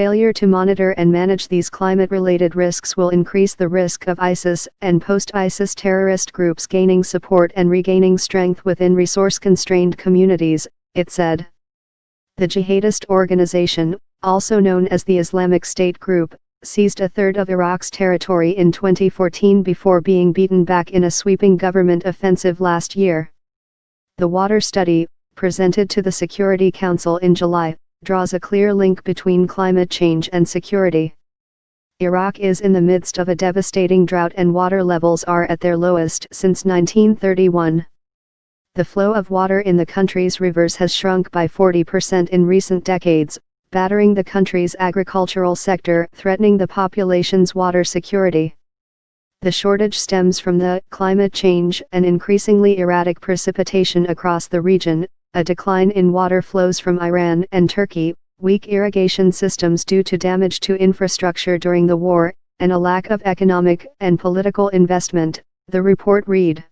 Failure to monitor and manage these climate-related risks will increase the risk of ISIS and post-ISIS terrorist groups gaining support and regaining strength within resource-constrained communities, it said. The jihadist organization, also known as the Islamic State Group, seized a third of Iraq's territory in 2014 before being beaten back in a sweeping government offensive last year. The water study, presented to the Security Council in July, draws a clear link between climate change and security. Iraq is in the midst of a devastating drought and water levels are at their lowest since 1931. The flow of water in the country's rivers has shrunk by 40% in recent decades, battering the country's agricultural sector, threatening the population's water security. The shortage stems from the climate change and increasingly erratic precipitation across the region, a decline in water flows from Iran and Turkey, weak irrigation systems due to damage to infrastructure during the war, and a lack of economic and political investment, the report read.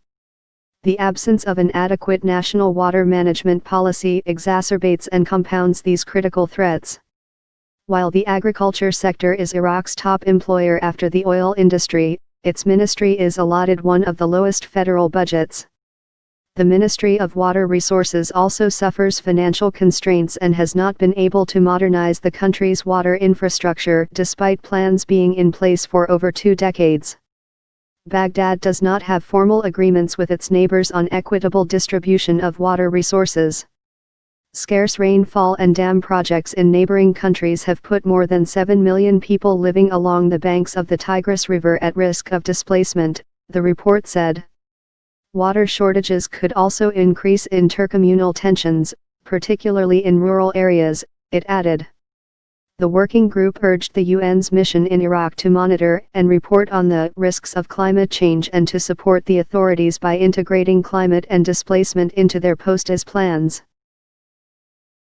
The absence of an adequate national water management policy exacerbates and compounds these critical threats. While the agriculture sector is Iraq's top employer after the oil industry, its ministry is allotted one of the lowest federal budgets. The Ministry of Water Resources also suffers financial constraints and has not been able to modernize the country's water infrastructure despite plans being in place for over 2 decades. Baghdad does not have formal agreements with its neighbors on equitable distribution of water resources. Scarce rainfall and dam projects in neighboring countries have put more than 7 million people living along the banks of the Tigris River at risk of displacement, the report said. Water shortages could also increase intercommunal tensions, particularly in rural areas, it added. The working group urged the UN's mission in Iraq to monitor and report on the risks of climate change and to support the authorities by integrating climate and displacement into their post-IS plans.